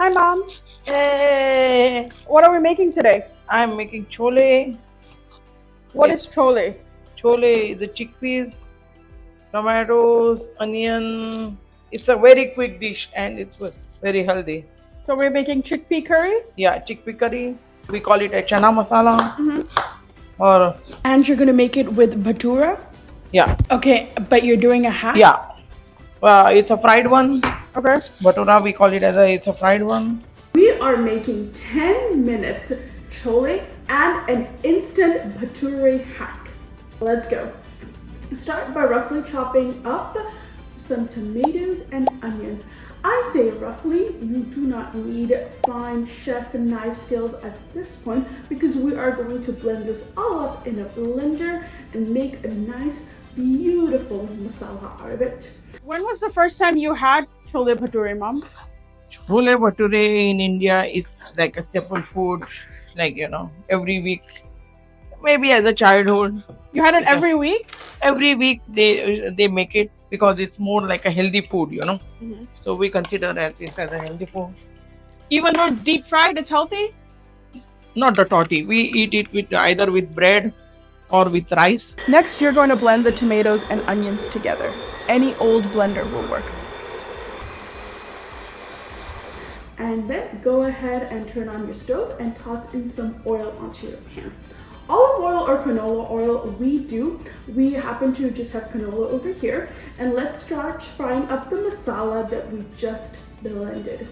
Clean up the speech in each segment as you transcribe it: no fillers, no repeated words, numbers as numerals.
Hi, Mom. Hey, what are we making today? I'm making chole. What Yes, is chole? chole, the chickpeas, tomatoes, onion. It's a very quick dish and it's very healthy. So we're making chickpea curry? Yeah, chickpea curry. We call it a chana masala. Or And you're gonna make it with Bathure? yeah, Okay, but you're doing a hack? yeah. It's a fried one. Okay. Bhature, we call it it's a fried one. We are making 10 minutes chole and an instant Bathure hack. Let's go. Start by roughly chopping up some tomatoes and onions. I say roughly, you do not need fine chef knife skills at this point because we are going to blend this all up in a blender and make a nice, beautiful masala out of it. When was the first time you had chole bhature, Mom? Chole bhature in India is like a staple food, like every week. Maybe as a childhood. You had it every week? Every week they make it because it's more like a healthy food. So we consider it as a healthy food. Even though deep fried, it's healthy? Not the toddy. We eat it with either with bread or with rice. Next, you're going to blend the tomatoes and onions together. Any old blender will work. And then go ahead and turn on your stove and toss in some oil onto your pan. Olive oil or canola oil, we happen to just have canola over here. And let's start frying up the masala that we just blended.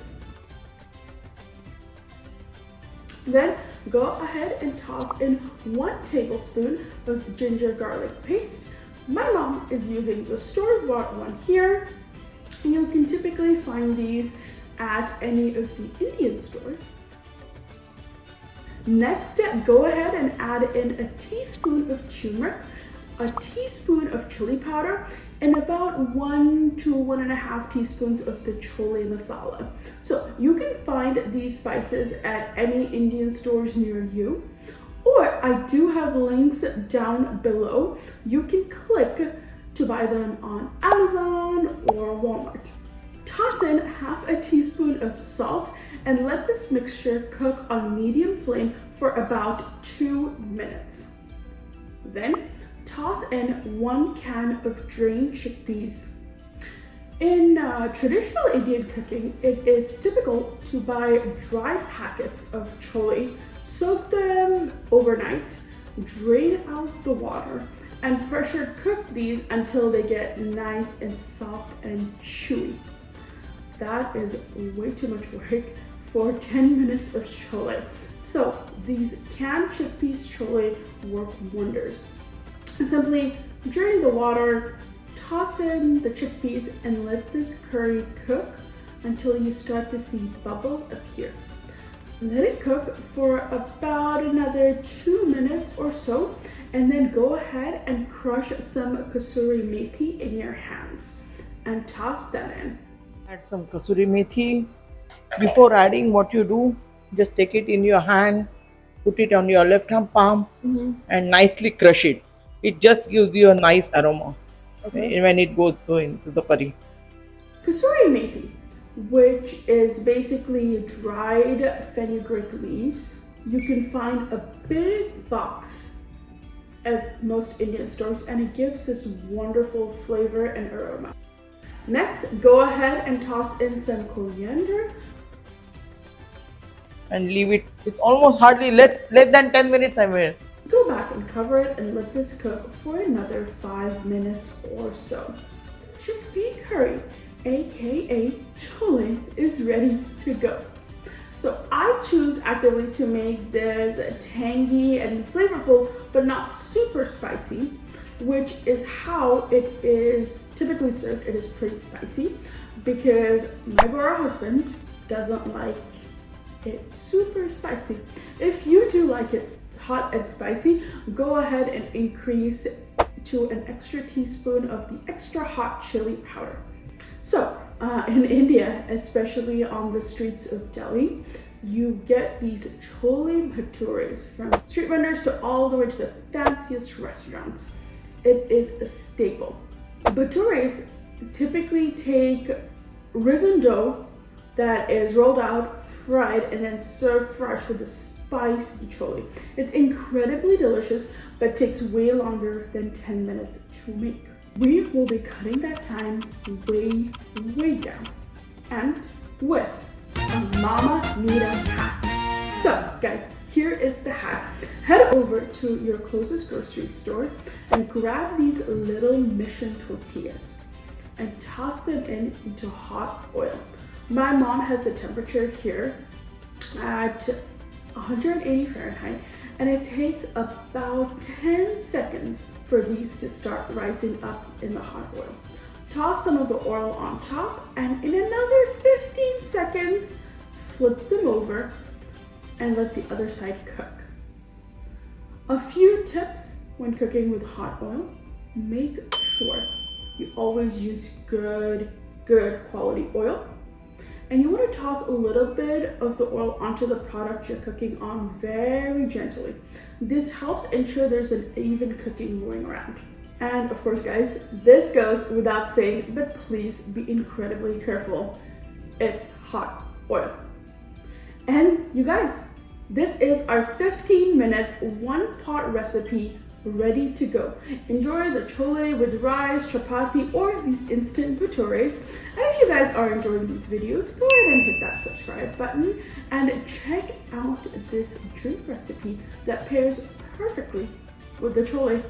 Then go ahead and toss in 1 tablespoon of ginger garlic paste. My mom is using the store-bought one here. You can typically find these at any of the Indian stores. Next, go ahead and add in a teaspoon of turmeric, a teaspoon of chili powder, and about 1 to 1.5 teaspoons of the chole masala. So you can find these spices at any Indian stores near you, or I do have links down below. You can click to buy them on Amazon or Walmart. Toss in half a teaspoon of salt and let this mixture cook on medium flame for about 2 minutes. Then toss in 1 can of drained chickpeas. In traditional Indian cooking, it is typical to buy dry packets of chole, soak them overnight, drain out the water, and pressure cook these until they get nice and soft and chewy. That is way too much work for 10 minutes of chole. So these canned chickpeas chole work wonders. And simply drain the water, toss in the chickpeas, and let this curry cook until you start to see bubbles appear. Let it cook for about another 2 minutes or so, and then go ahead and crush some kasuri methi in your hands and toss that in. Add some kasuri methi. Before adding, what you do, just take it in your hand, put it on your left hand palm, and nicely crush it. It just gives you a nice aroma when it goes into the curry. Kasuri methi, which is basically dried fenugreek leaves. You can find a big box at most Indian stores, and it gives this wonderful flavor and aroma. Next, go ahead and toss in some coriander. And leave it. It's almost hardly less than 10 minutes. I mean. Go back and cover it and let this cook for another 5 minutes or so. Chickpea curry, aka chole, is ready to go. So I choose actively to make this tangy and flavorful, but not super spicy, which is how it is typically served. It is pretty spicy because my Gora husband doesn't like it super spicy. If you do like it hot and spicy, go ahead and increase to an extra teaspoon of the extra hot chili powder. So in India, especially on the streets of Delhi, you get these chole bhatures from street vendors to all the way to the fanciest restaurants. It is a staple. Bhatures typically take risen dough that is rolled out, fried, and then served fresh with the spicy chole. It's incredibly delicious, but takes way longer than 10 minutes to make. We will be cutting that time way, way down. And with a Momma Neeta hat. So guys, here is the hat. Head over to your closest grocery store and grab these little mission tortillas and toss them into hot oil. My mom has a temperature here at 180 Fahrenheit, and it takes about 10 seconds for these to start rising up in the hot oil. Toss some of the oil on top, and in another 15 seconds, flip them over and let the other side cook. A few tips when cooking with hot oil: make sure you always use good quality oil. And you want to toss a little bit of the oil onto the product you're cooking on very gently. This helps ensure there's an even cooking going around. And of course guys, this goes without saying, but please be incredibly careful. It's hot oil. And you guys, this is our 15-minute one-pot recipe ready to go. Enjoy the chole with rice, chapati, or these instant bhatures. And if you guys are enjoying these videos, go ahead and hit that subscribe button and check out this drink recipe that pairs perfectly with the chole.